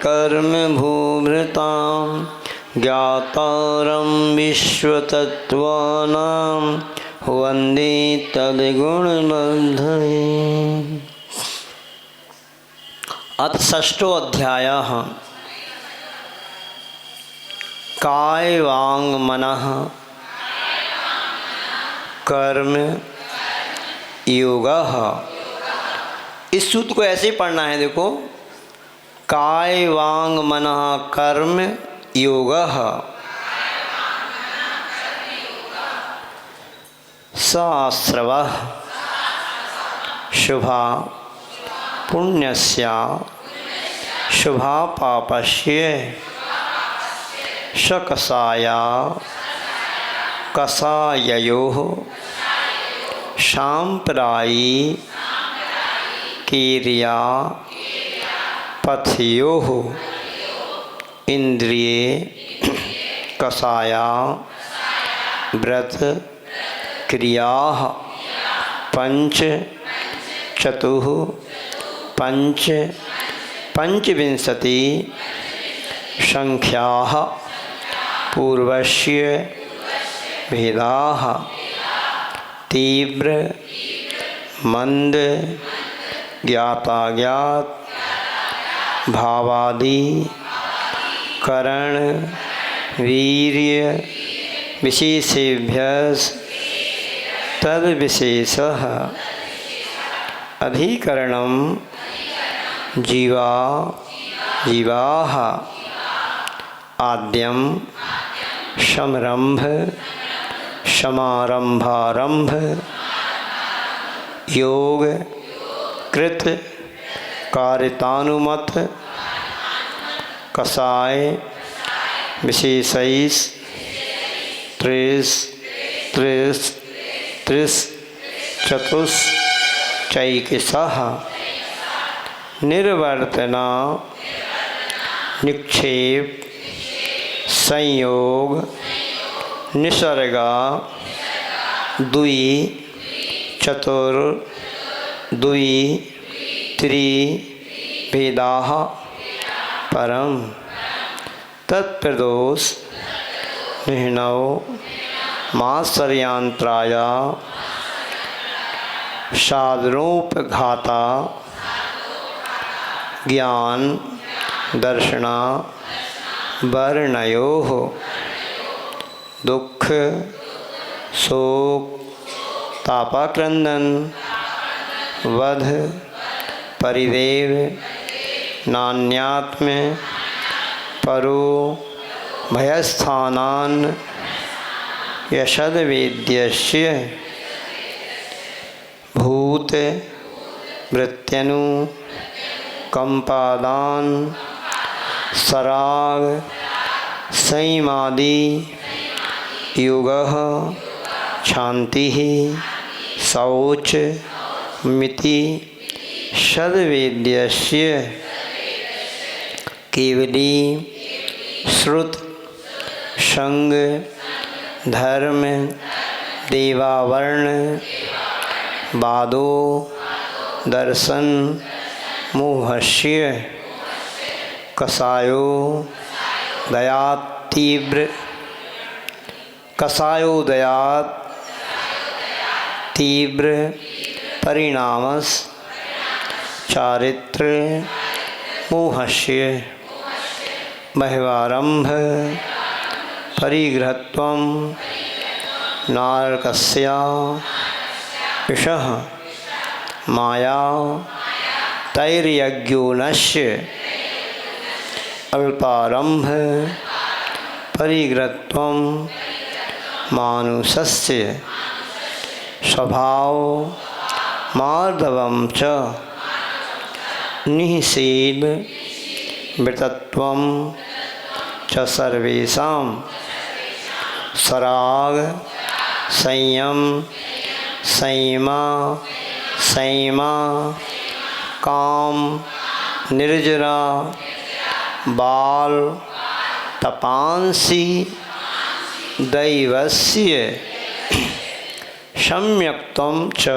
कर्म भूभृतां ज्ञातारं विश्वतत्त्वानां वन्दे तद्गुणबन्धवे। अथ षष्ठो अध्यायः काय वांग मनः कर्म योगः। इस सूत्र को ऐसे ही पढ़ना है। देखो, काय वांग मनः कर्म योगः सहस्रवः शुभा पुण्यस्य शुभा पापस्य शकसाया कसाययोः सांप्रायी कीर्या पथयोः इंद्रिये कसाया व्रत क्रियाः पंच चतुः पंच पंचविंशति संख्याः पूर्वस्य भेदाः तीव्र मंद ज्ञाताज्ञात भावादि करण वीर्य विशेषेभ्यः तद्विशेषः अधिकरणं जीवा जीवाः आद्यं समरंभ समारंभारंभ योग कृत कारितानुमत कसाय विशेषैः त्रिस त्रिस त्रिस चतुस् चैकिसः निर्वर्तना निक्षेप संयोग निसर्गा द्वि चतुर द्वि त्रि भेदाः परम तत्प्रदोष निह्नव मात्सर्यांतराया साधनोपघाता ज्ञान दर्शना वर्णयोः दुख शोक तापाक्रंदन वध परिदेव नान्यात्म परो भयस्थानान् यशद्वेद्यस्य भूत वृत्यनु कंपादान सराग संयमादि योगः शांति शौच मिति षद्वेद्यस्य केवली श्रुत संग धर्म देवावर्ण बादो दर्शन मोहस्य कसायो दयात तीव्र कसायो दयात तीव्र परिणामस चारित्र मोहस्य महिवारंभ परिग्रहत्वं नारकस्य विषः माया तैर्यज्ञोनस्य अल्पारंभ परिग्रहत्वं मानुषस्य स्वभाव मार्दवं च निःसेद वृतत्वं च सर्वेषां सराग संयम संयमा संयमा काम निर्जरा बाल तपांसी दैवस्य सम्यक्त्वं च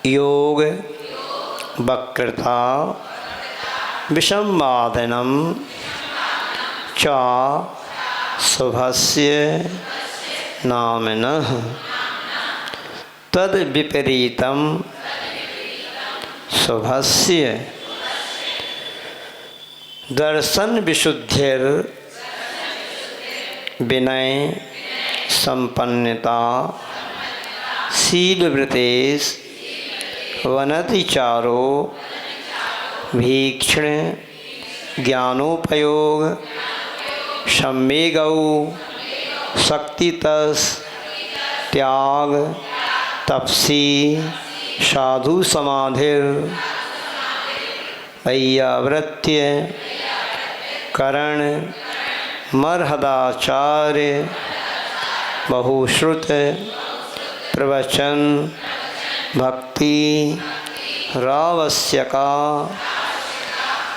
योग वक्रता विषंवादनम च शुभस्य नामिनः तद विपरीतम शुभस्य दर्शन विशुद्धिर विनय संपन्नता शीलवृतेश वनतिचारो भीक्षण ज्ञानोपयोग सम्मेगौ शक्तितस त्याग तपसी साधु समाधिर वैयावृत्य करण मर्हदाचार्य बहुश्रुत प्रवचन भक्ति रावस्यका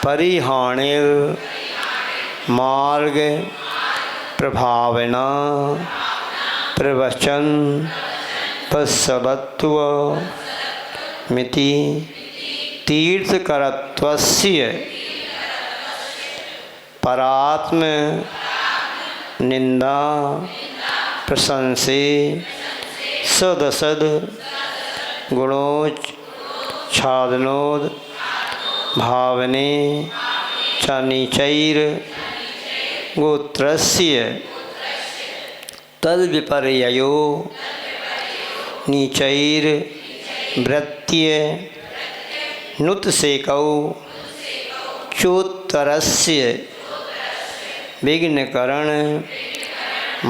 परिहाणिर मार्ग प्रभावना प्रवचन पस्सवत्व मिति तीर्थकरत्वस्य परात्म निंदा प्रशंसे सदसद गुणोच छादनोद भावने च नीचैर गोत्रस्य तद्विपर्ययो नीचैर वृत्य नुतसेकौ चोत्तरस्य विघ्नकरण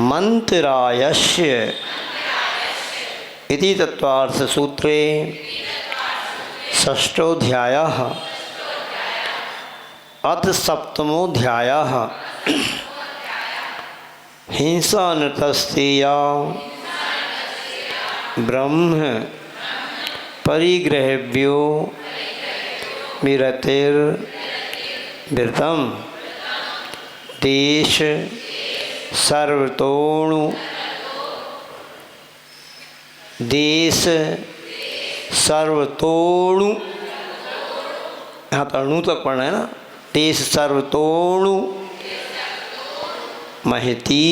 मंत्रायस्य इति तत्वार्थ सूत्रे षष्ठोऽध्यायः अथ सप्तमोऽध्यायः हिंसा नृतस्तेया ब्रह्म परिग्रहव्यो विरतिर्वृतं देश सर्वतोणु देश सर्वतोणु, यहाँ तो अणु तक पढ़ना है ना, देश सर्वतोणु महती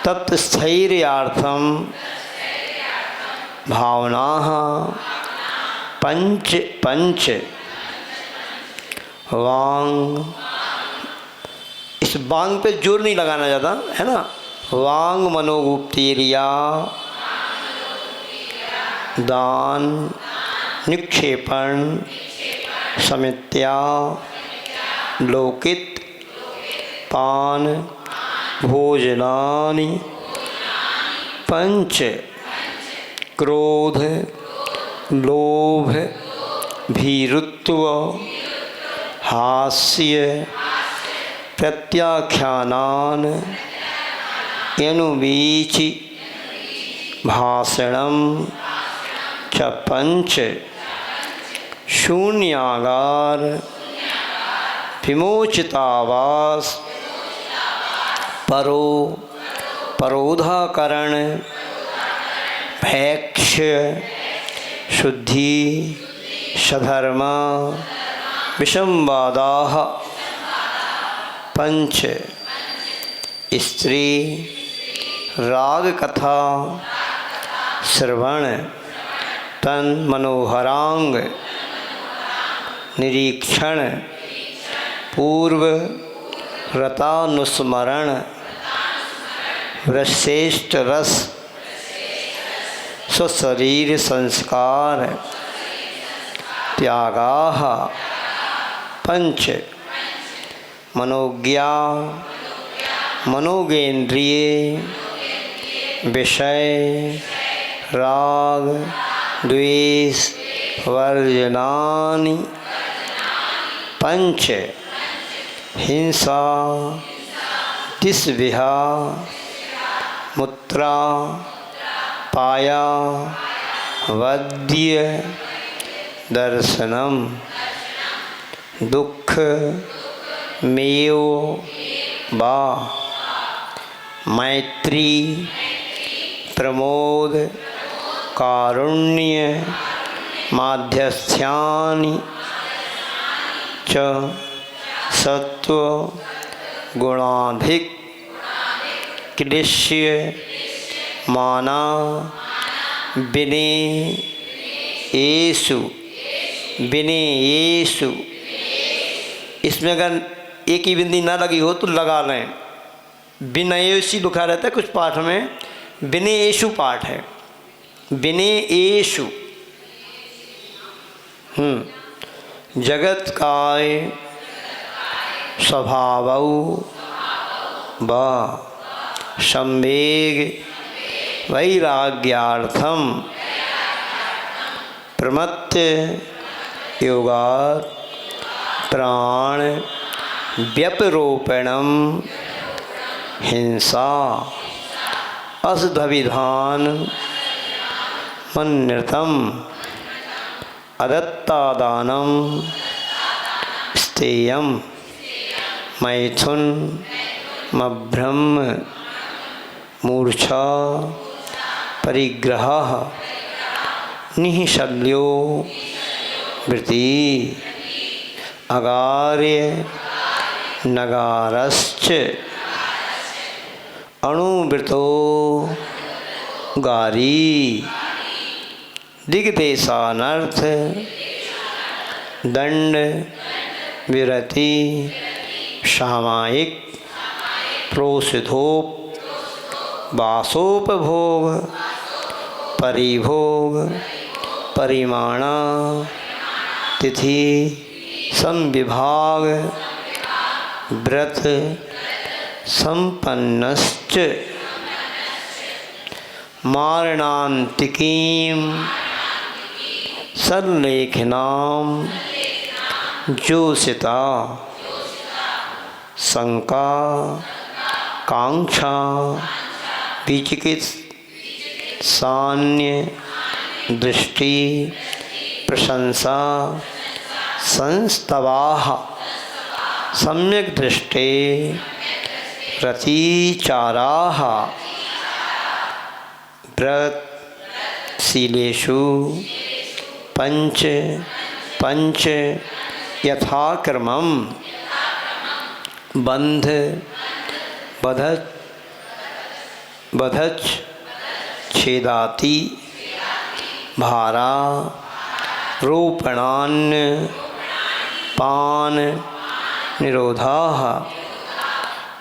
तत्स्थैर्यार्थम भावना पंच पंच वांग, इस वांग पे जोर नहीं लगाना ज़्यादा है ना, वांग मनोगुप्तेरिया दान निक्षेपण समित्या लोकित पान भोजनानि पंच क्रोध लोभ भीरुत्व हास्य प्रत्याख्यानान यनुवीचि भाषणम च पंच शून्यागार विमोचितावास परो परोधाकरण भैक्ष्य शुद्धि सधर्मा विषंवादाः पंच स्त्री राग कथा श्रवण तन मनोहरांग निरीक्षण पूर्व रतानुस्मरण श्रेष्ठ रस स्वशरीर संस्कार त्यागाः पंच मनोज्ञा मनोगेन्द्रिये विषय राग द्वेष वर्जनानि पंच हिंसा तिस्विहा मुत्रा पाया वद्य दर्शनम दुख मेयो बा मैत्री प्रमोद कारुण्य माध्यस्थ्यानि च सत्व गुणाधिक क्लिश्य माना विनेयेषु विनेयेषु। इसमें अगर एक ही बिंदी ना लगी हो तो लगा लें। विनयेषु लिखा रहता है कुछ पाठ में, विनेयेषु पाठ है, विनेयेषु। जगत काय स्वभावौ व संवेग वैराग्यार्थम प्रमत्त योगात् प्राण व्यपरोपणम हिंसा असद्विधान मन्यतम अदत्तादानम स्तेयम मैथुन मभ्रम मूर्छा परिग्रह निःशल्यो वृत्ति अगार्य नगारश्च अणुवृतो गारी दिग्देशानर्थ दंड विरति सामायिक प्रोषिधोप वासोपभोग परिभोग परिमाणा तिथि संविभाग व्रत संपन्नश्च मारणान्तिकीं सल्लेखनां जोषिता शंका कांक्षा विचिकित्सान्य दृष्टि प्रशंसा संस्तवाः सम्यक दृष्टे रतिचाराः व्रत शीलेषु पंच पंच यथाक्रमम् बंध बधच छेदाति भारा रोपणान्य पान निरोधाः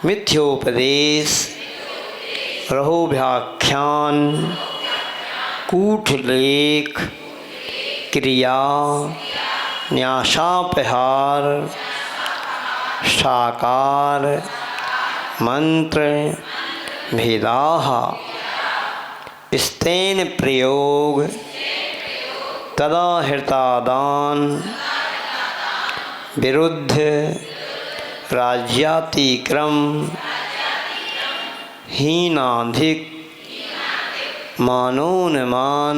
मिथ्योपदेश रहोव्याख्यान कूटलेख क्रिया न्यासापहार साकार मंत्र भेदाः स्तेन प्रयोग तदा हृतादान विरुद्ध राज्यातिक्रम हीनाधिक मानोन्मान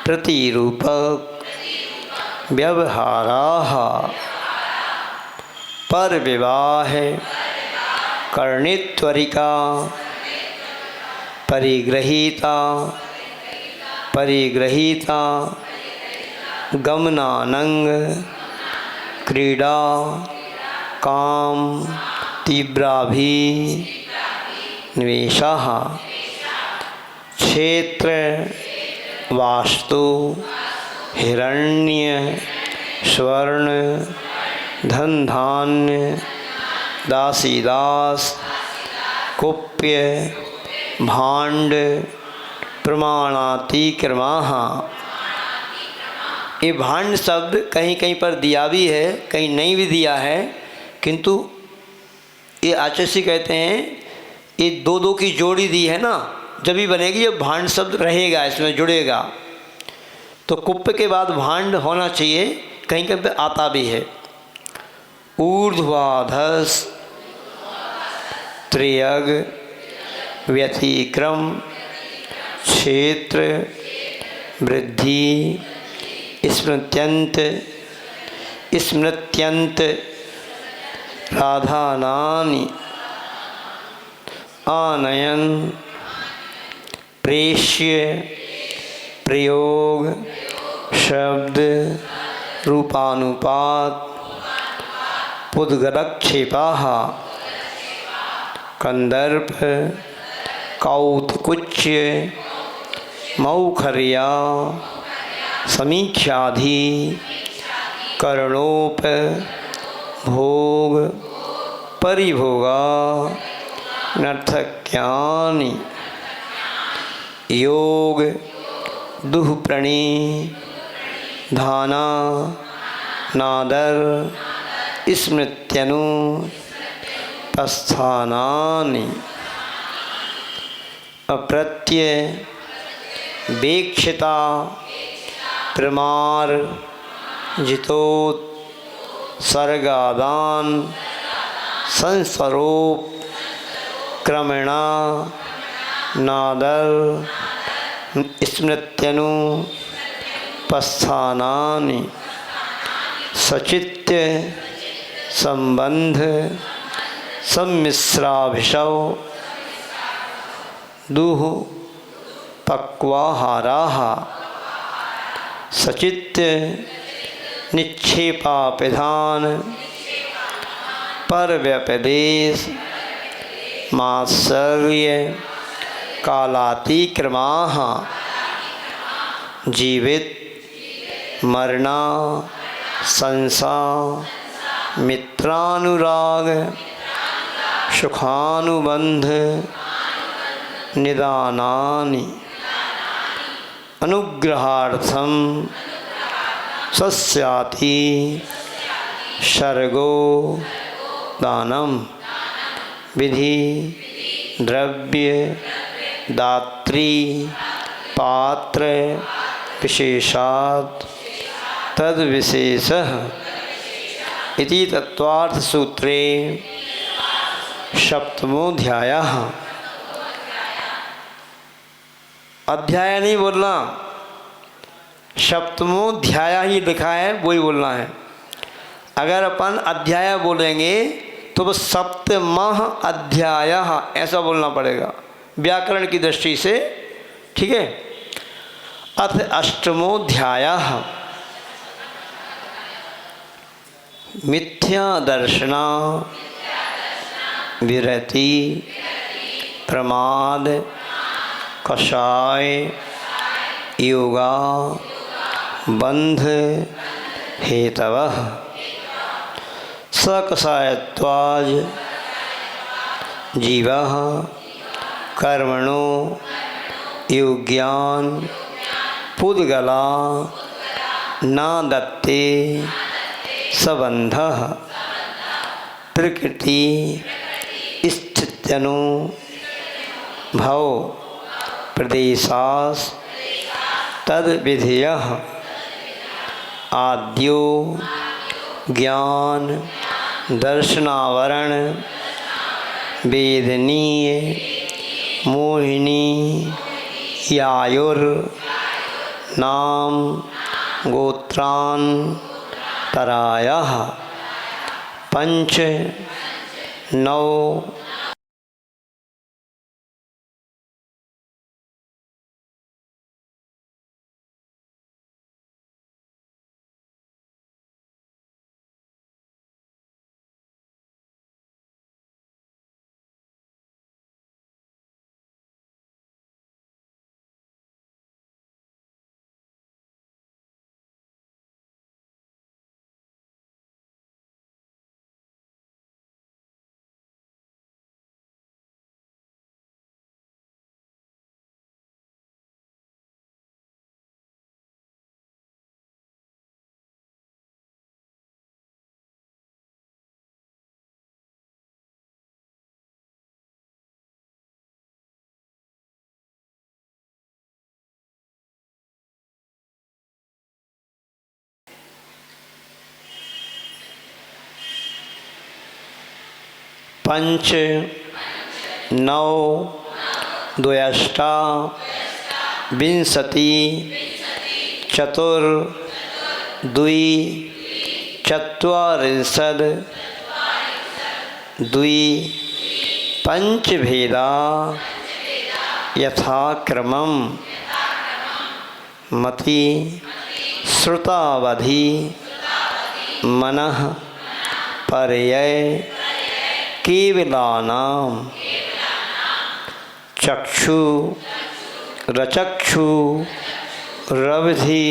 प्रतिरूपक व्यवहाराः पर विवाह कर्णित्वरिका परिग्रहीता गमनानंग क्रीड़ा काम तीव्राभिनिवेशः क्षेत्र वास्तु हिरण्य स्वर्ण धन धान्य दासीदास कुप्य भांड प्रमाणातिक्रमाः। ये भांड शब्द कहीं कहीं पर दिया भी है, कहीं नहीं भी दिया है, किंतु ये आचार्य कहते हैं ये दो दो की जोड़ी दी है ना, जब भी बनेगी जब भांड शब्द रहेगा इसमें जुड़ेगा, तो कुप्प के बाद भांड होना चाहिए, कहीं कहीं पे आता भी है। ऊर्ध्वाधस त्रियग व्यतिक्रम क्षेत्र वृद्धि स्मृत्यंत राधानानि आनयन प्रेष्य प्रयोग शब्द रूपानुपात पुद्गलक्षेपाः कंदर्प कौतकुच्य मौखर्या समीक्षाधि कर्णोप भोग परिभोगा नर्थक्यानि योग दुःप्रणी धाना नादर स्मृत्यनु पस्थानानि अप्रत्यय वेक्षिता प्रमार जितोत सर्गादान संस्वरूप क्रमणा नादर स्मृत्यनु पस्थानानि सचित्य संबंध सम्मिश्राभिषव दुह पक्वाहाराः सचित्य निक्षेपापिधान परव्यपदेश मात्सर्य कालातिक्रमाः जीवित मरणा संसा मित्रानुराग सुखानुबंध निदानानि अनुग्रहार्थम सस्याति सर्गो दानम विधि द्रव्य दात्री पात्र विशेषात् तद विशेषः इति तत्वार्थ सूत्रे सप्तमोऽध्यायः। अध्याय नहीं बोलना, सप्तमोऽध्याय ही लिखा है वही बोलना है। अगर अपन अध्याय बोलेंगे तो वो सप्तमः अध्याय ऐसा बोलना पड़ेगा व्याकरण की दृष्टि से, ठीक है। अथ अष्टमोऽध्याय मिथ्या दर्शना विरति प्रमाद कषाय योगा बंध हेतवः सकषायत्वाज जीवः कर्मणो योग्यान पुद्गला न दत्ते सबंधः प्रकृति स्थित्यनु भव प्रदेशास तद विधेयः आद्यो ज्ञान दर्शनावरण वेदनीय मोहिनी यायुर नाम गोत्रान तरायः पंच नौ पंच नौ द्वयष्टा विंशति चतुर द्वि चत्वारिंशद द्वि पंचभेदा यथाक्रमम् मति श्रुतावधि मनः पर्यय केवलानां चक्षु रचक्षु रवधि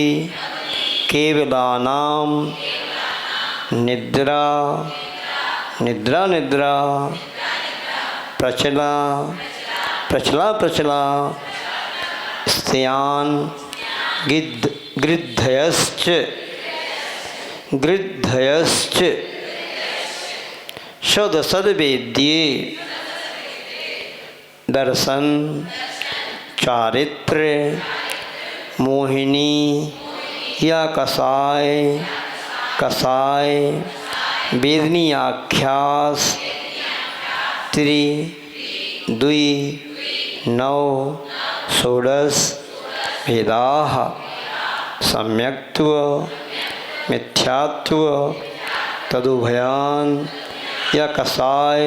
केवलानां निद्रा निद्रा निद्रा प्रचला प्रचला प्रचला स्त्यान गृद्धयश्च गृद्धयश्च सदसद्वेद्ये दर्शन चारित्र्य मोहिनी या कसाय कसाय वेदनी आख्यास त्रि द्वि नौ षोडश भेदाः सम्यक्त्व मिथ्यात्व तदुभयान या कसाय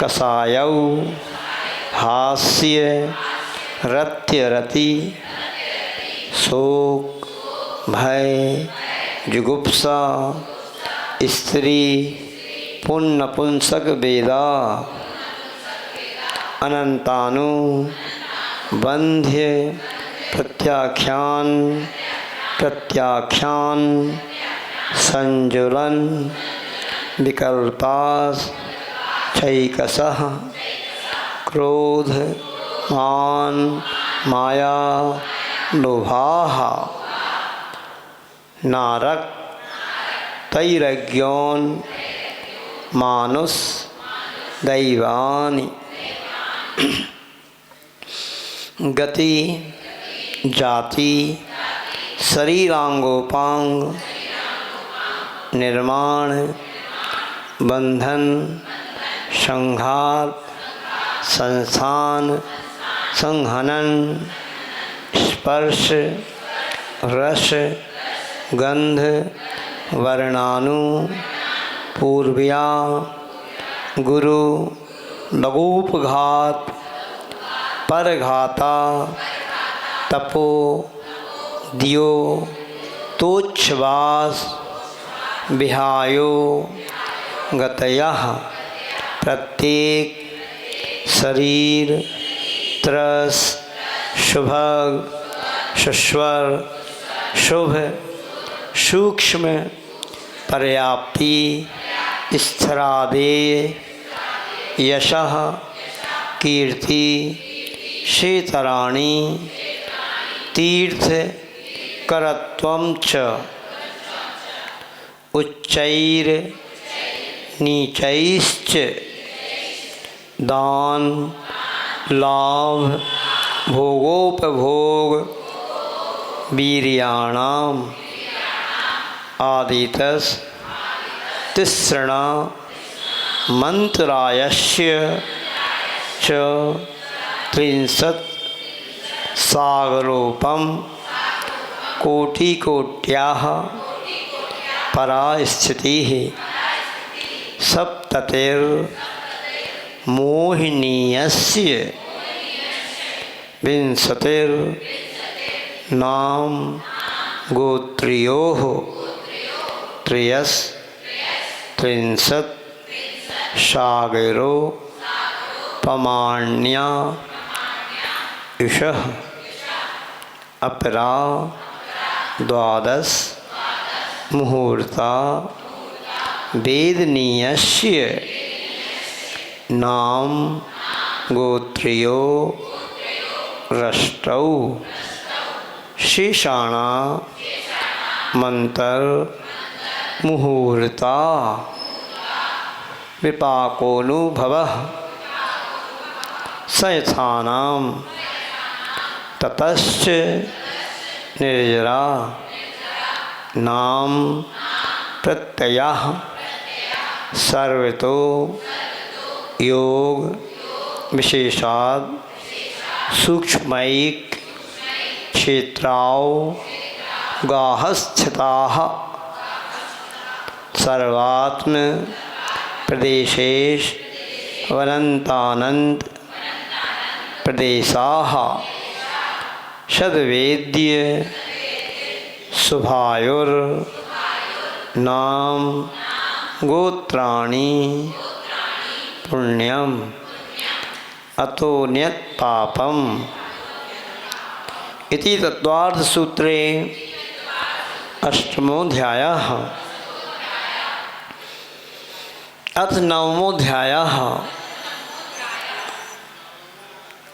कसायौ हास्य रत्यरति शोक भय जुगुप्सा स्त्री पुन्नपुंसक वेदा अनंतानु बंध्य प्रत्याख्यान प्रत्याख्यान संजुलन विकल्पास छैकसः क्रोध मान माया लोभाः नारक तैरज्ञोन मानुष दैवानि गति जाति शरीरांगोपांग निर्माण बंधन संघात संस्थान संहनन स्पर्श रस गंध वर्णानु पूर्व्या गुरु लघुपघात परघाता तपो दियो तोच्छवास विहायो गतयः प्रत्येक शरीर त्रस शुभग सुस्वर शुभ सूक्ष्म पर्याप्ति स्थिरादेय यशः कीर्ति शेतराणी तीर्थ करत्वं च उच्चैर नीचैश्च दान लाभ भोगोपभोग वीर्याणाम आदितस तिसृणा मंत्रायस्य च त्रिंशत् सागरोपम कोटिकोट्याः परास्थितिः सप्ततिर मोहिनीयस्य विंशतिर नाम गोत्रियोः त्रयस् त्रिंशत् सागरो पमाण्या ईशः अपरा द्वादश मुहूर्ता वेदनीयस्य नाम गोत्रियो रष्टौ शेषाणा मंतर मुहूर्ता विपाकोनुभवः सयथानां ततश्च निर्जरा नाम प्रत्ययः सर्वतो योग विशेषाद सूक्ष्मैक क्षेत्राओ गाहस्थिताः सर्वात्म प्रदेशेश वनन्तानंत प्रदेशाः सद्वेद्य शुभायुर नाम गोत्राणि पुण्यम अतो न्यत् पापम इति तत्वार्थ सूत्रे अष्टमोऽध्यायः। अथ नवमोऽध्यायः।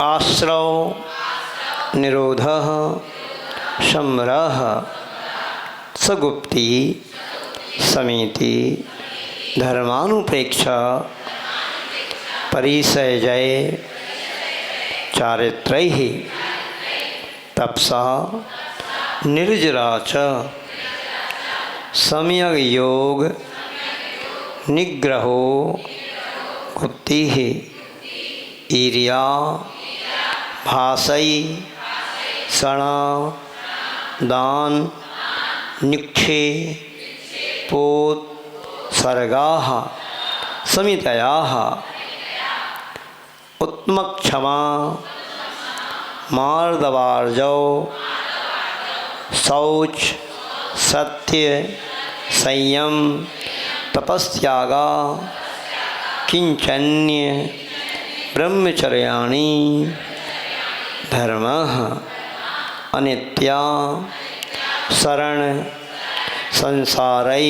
आश्रव निरोधः शमरः सगुप्ती समिति धर्मानुप्रेक्षा परिसयजय चारित्रैः तपसा निर्जरा च सम्यग् योग निग्रहो गुप्तिः ईर्या भासई सणा दान निक्षे पोत सर्गाः समितयाः उत्तमक्षमा मार्दवार्जव शौच सत्य संयम तपस्यागा किंचन्य ब्रह्मचर्याणि धर्मः अनित्या शरण संसारै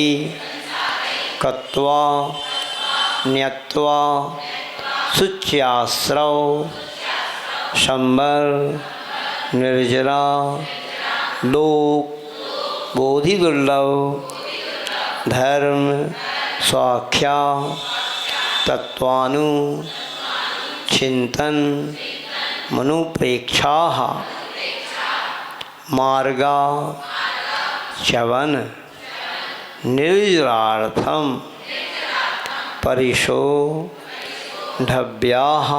कत्वा न्यत्वा शुच्याश्रव शंबर निर्जरा लोक बोधि दुर्लभ धर्म स्वाख्या तत्वानु चिंतन मनुप्रेक्षा मार्गा च्यवन निर्जरार्थम परिशो ढव्याः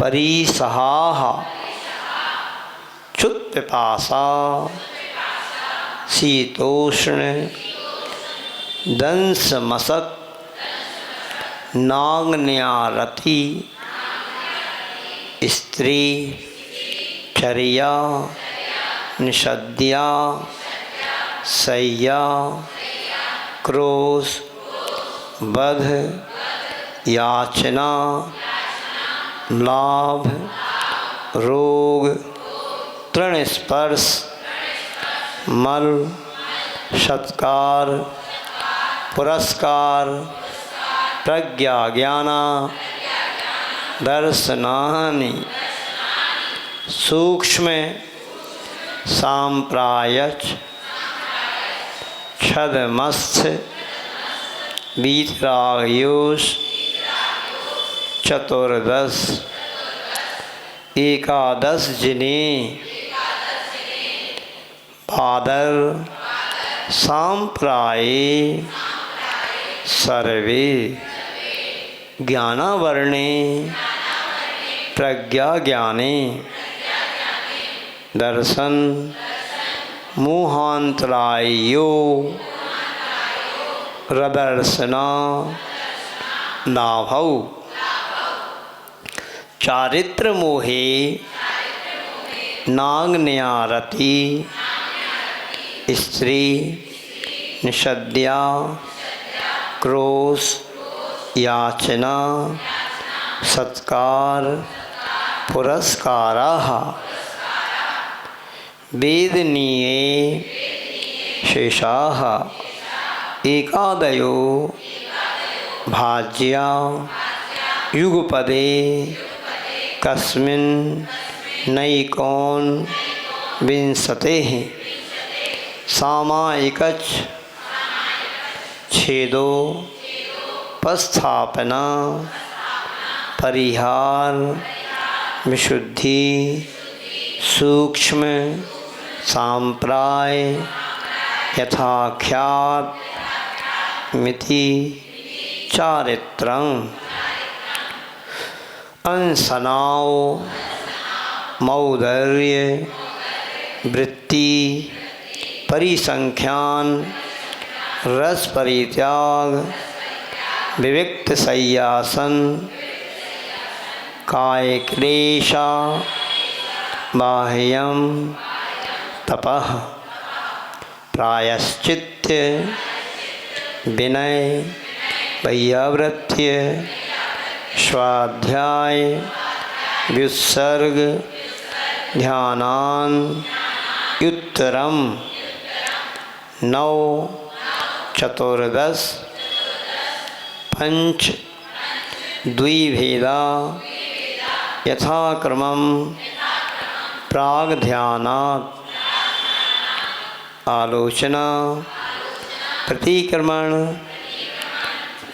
परिसहाः क्षुत्पिपासा शीतोष्ण दंसमसक नाग्न्यारति स्त्री चर्या निषद्या शय्या क्रोध बध याचना लाभ रोग तृणस्पर्श मल सत्कार पुरस्कार प्रज्ञा ज्ञाना दर्शनानि सूक्ष्म सांप्रायच छदमस्थ वीतरागयोष चतुर्दश एकादश जिने भादर सांप्राये सर्वे ज्ञानावरणे प्रज्ञा ज्ञाने दर्शन मोहांतरायो रदर्शना लाभौ चारित्र मोहे नाग्न्यारति स्त्री निषद्या क्रोध याचना सत्कार पुरस्काराः वेदनीये शेषाः एकादयो भाज्या युगपदे कस्मिन् नैकोन विंशतेः सामायिकच छेदो पस्थापना परिहार विशुद्धि सूक्ष्म सांप्राय यथाख्यात मिति चारित्रं अंसनाओ मौदर्य वृत्ति परिसंख्यान रस परित्याग विविक्त सय्यासन काय क्लेशा बाह्यं तपः प्रायश्चित्त विनय वैयावृत्य स्वाध्याय व्युत्सर्ग ध्यानान् उत्तरम 9 14 पंच द्विभेदा यथाक्रमं प्राग्ध्यानात् आलोचना प्रतिक्रमण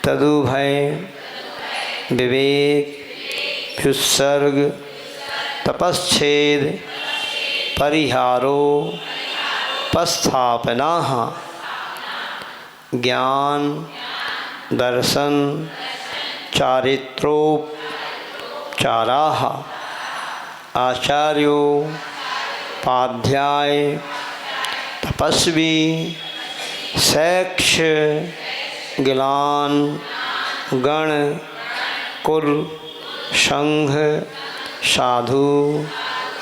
तदुभय विवेक व्युत्सर्ग तपश्छेद परिहारो पस्थापना ज्ञान दर्शन चारित्रोपचाराः आचार्योपाध्याय तपस्वी शैक्ष गिलान गण कुल संघ साधु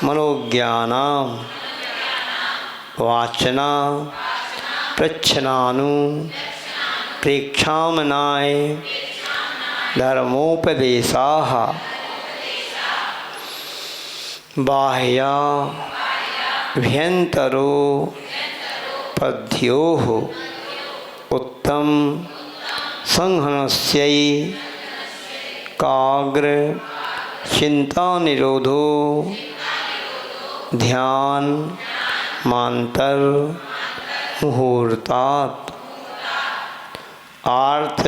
मनोज्ञानां वाचना प्रच्छनानु प्रेक्षामनाय धर्मोपदेशाः बाह्याभ्यन्तरो पद्योः उत्तम संहनस्यै काग्र चिंता निरोधो ध्यान मांतर मुहूर्तात् आर्थ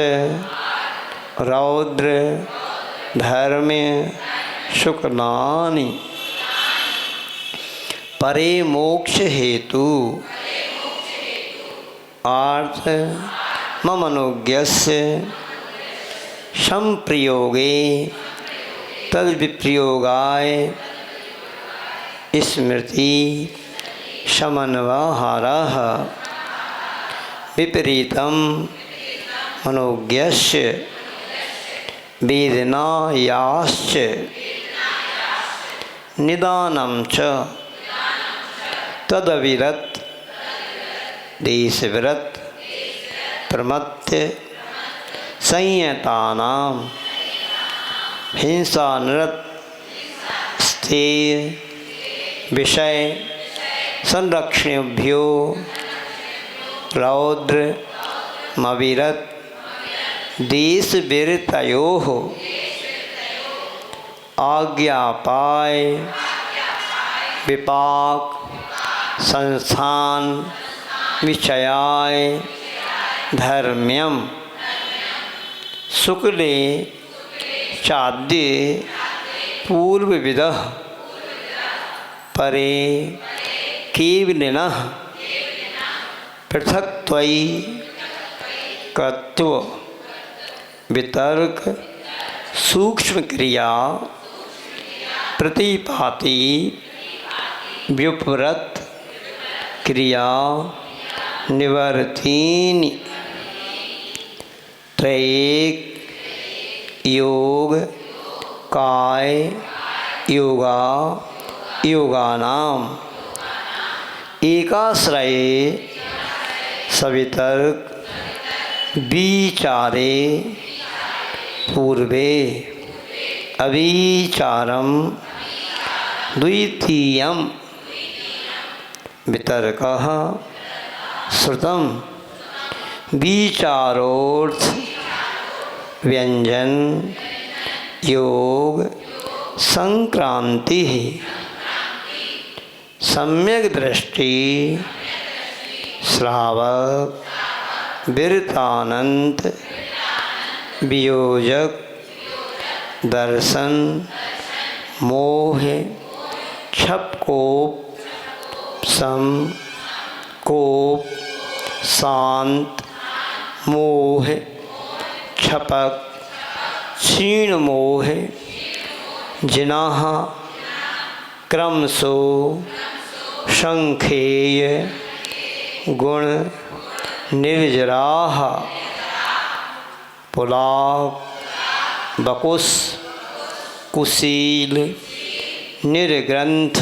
रौद्र धर्म्य शुक्लानि परे मोक्ष हेतु आर्थ ममनोज्ञस्य संप्रयोगे तद्विप्रयोगाय स्मृति समन्वहारः विपरीतं मनोज्ञस्य वेदनायाश्च निदानं च तदविरत देशविरत प्रमत्य संयतानां हिंसानिरत स्थिर विषय संरक्षणेभ्यो रौद्र मविरत देश विरतयोः आज्ञापाय विपाक संस्थान विषयाय धर्म्यम शुक्ले चाद्ये पूर्वविदः परे केवलिनः पृथक्त्वयि कृत्व वितर्क सूक्ष्म क्रिया प्रतिपाति व्युपरत क्रिया निवर्तीनि त्रैक योग काय योगा योगानाम एकाश्रये सवितर्क विचारे पूर्वे अविचारम द्वितीयं वितर्कः श्रुतं विचारोर्थ व्यंजन योग संक्रांति सम्यक दृष्टि श्रावक विरतानंत वियोजक दर्शन मोह क्षपकोप सम कोप शांत मोह क्षपक क्षीण मोह जिनाह क्रमशो संखेय गुण निर्जराः पुलाव बकुस कुशील निर्ग्रंथ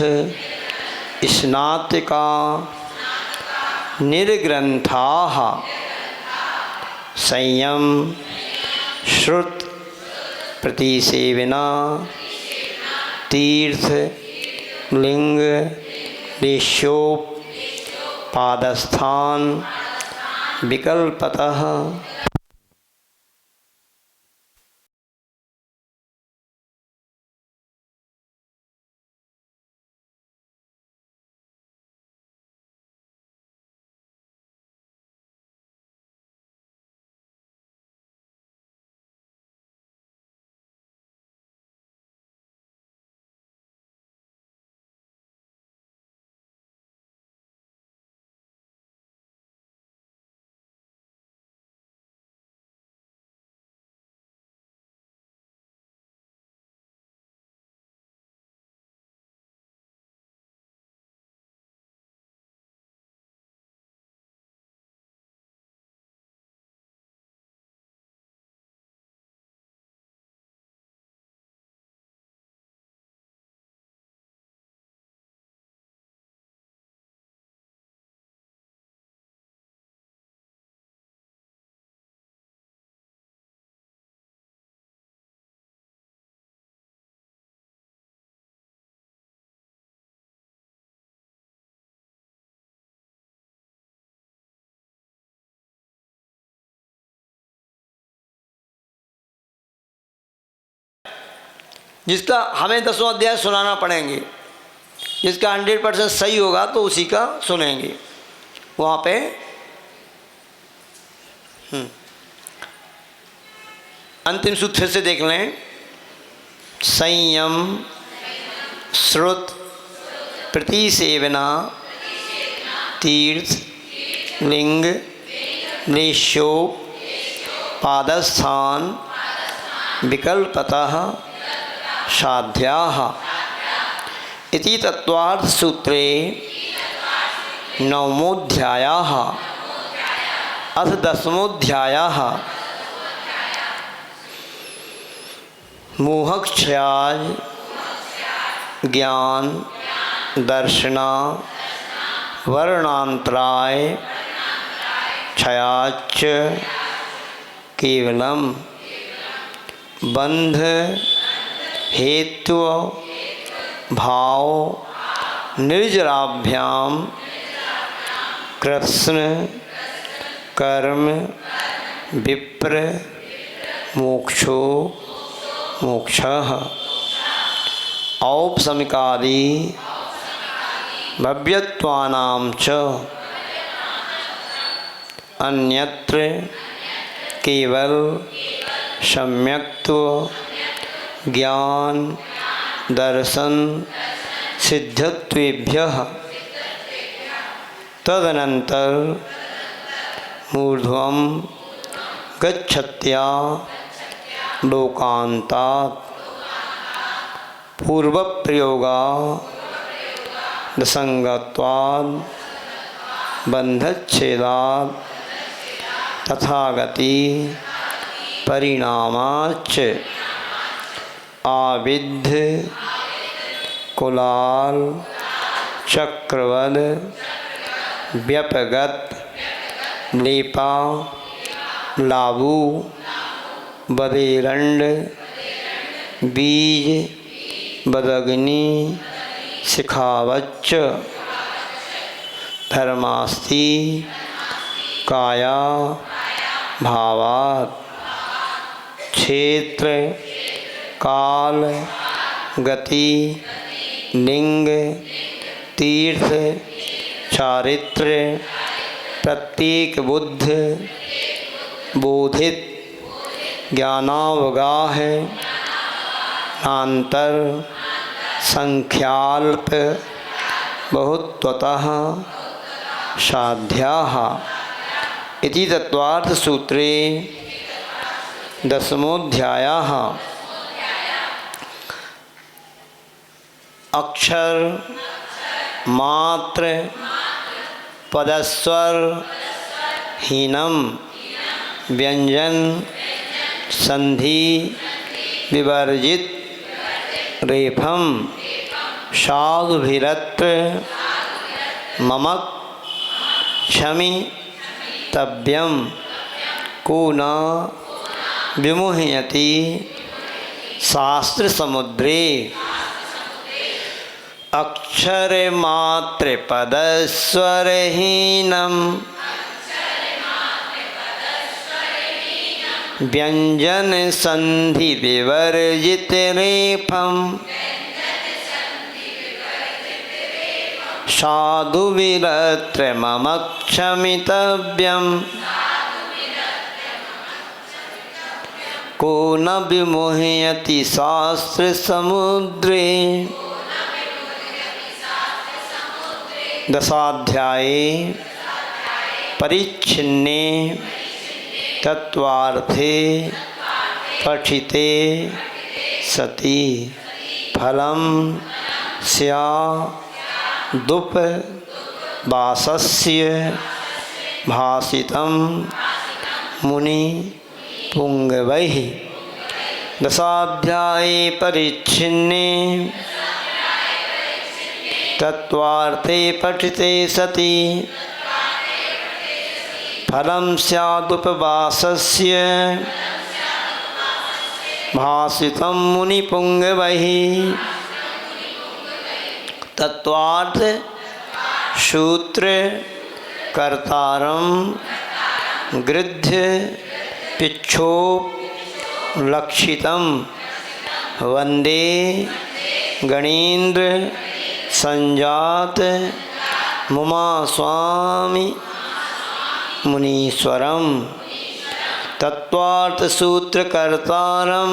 स्नातिका निर्ग्रंथाः संयम श्रुत प्रतिसेवना तीर्थ लिंग देशोप पादस्थान विकल्पतः जिसका हमें 10वां अध्याय सुनाना पड़ेंगे, जिसका 100% सही होगा तो उसी का सुनेंगे। वहाँ पे अंतिम सूत्र फिर से देख लें। संयम श्रुत प्रतिसेवना तीर्थ लिंग देशोप पादस्थान विकल्पतः साध्याः इति तत्वार्थ सूत्रे 9मोऽध्यायः अथ 10मोऽध्यायः मोहक्षयाय ज्ञान दर्शना वर्णांतराय क्षयाच्च केवलम बंध हेतु भाव निर्जराभ्याम कृत्स्न कर्म विप्र मोक्षो मोक्षः औपसमिकादि भव्यत्वानां च अन्यत्र केवल सम्यक्त्व ज्ञान दर्शन सिद्धत्वेभ्यः तदनंतर मूर्ध्वं गच्छत्या लोकान्तात् पूर्वप्रयोगा दसंगत्वात् बंधच्छेदात् तथागति परिणामाच्च आविद्ध कुलाल चक्रवद व्यपगत लेपा लाबू बदेरंड बीज बदग्नि शिखावच्च धर्मास्ति काया भावात् क्षेत्र काल गति लिंग तीर्थ चारित्र प्रत्येक बुद्ध बोधित ज्ञानावगाह नान्तर संख्याल्प बहुत्वतः साध्याः इति तत्वार्थ सूत्रे 10मोऽध्यायः अक्षर मात्र पदस्वर हीनम व्यंजन संधि विवर्जित रेफम साधुभिरत्र मम क्षमि तव्यम को न विमुह्यति शास्त्र समुद्रे अक्षरमात्र पदस्वरहीनम् व्यंजन संधि विवर्जित रेफम साधु विरत्र मम क्षमितव्यम को न विमुह्यति शास्त्र समुद्रे। दशाध्याये परिच्छिन्ने तत्वार्थे पठिते सति फलं स्यादुपवासस्य भासितं मुनि पुंगवैः। दशाध्याये परिच्छिन्ने तत्वार्थे पठिते सति फलं स्यादुपवासस्य भासितं मुनिपुंगवैः। तत्वार्थ सूत्र कर्तारं गृध्य पिच्छोप लक्षितं वंदे गणेन्द्र संजात मुमा स्वामी मुनीश्वरम। तत्वार्थ सूत्रकर्तारं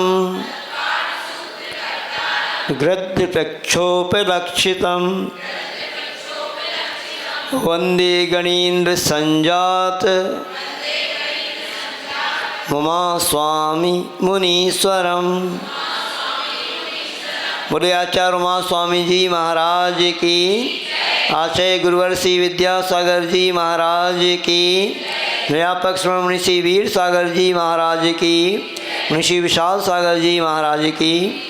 गृध्य प्रक्षोपलक्षितं वंदे गणेन्द्र संजात मुमा स्वामी मुनीश्वरम। बोले आचार्य उमा स्वामी जी महाराज की, आचार्य गुरुवर श्री विद्यासागर जी महाराज की, व्यापक श्रवण मुनि श्री वीर सागर जी महाराज की, मुनि श्री विशाल सागर जी महाराज की।